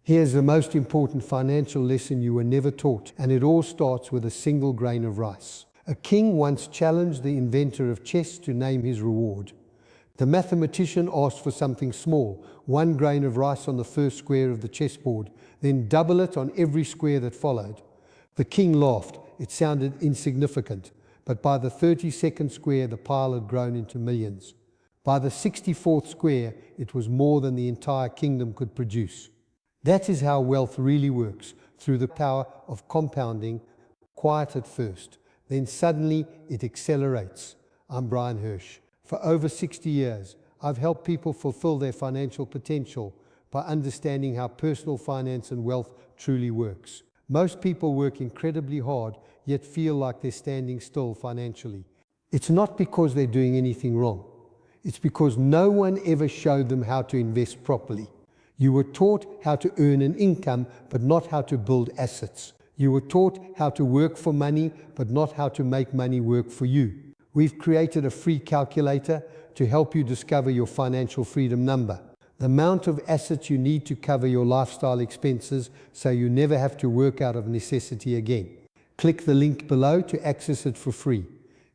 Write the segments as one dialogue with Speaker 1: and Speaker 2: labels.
Speaker 1: Here's the most important financial lesson you were never taught, and it all starts with a single grain of rice. A king once challenged the inventor of chess to name his reward. The mathematician asked for something small, 1 grain of rice on the first square of the chessboard, then double it on every square that followed. The king laughed. It sounded insignificant, but by the 32nd square the pile had grown into millions. By the 64th square it was more than the entire kingdom could produce. That is how wealth really works, through the power of compounding, quiet at first, then suddenly it accelerates. I'm Brian Hirsch. For over 60 years, I've helped people fulfill their financial potential by understanding how personal finance and wealth truly works. Most people work incredibly hard, yet feel like they're standing still financially. It's not because they're doing anything wrong. It's because no one ever showed them how to invest properly. You were taught how to earn an income, but not how to build assets. You were taught how to work for money, but not how to make money work for you. We've created a free calculator to help you discover your financial freedom number, the amount of assets you need to cover your lifestyle expenses so you never have to work out of necessity again. Click the link below to access it for free.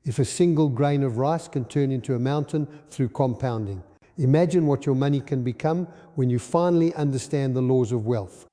Speaker 1: If a single grain of rice can turn into a mountain through compounding, imagine what your money can become when you finally understand the laws of wealth.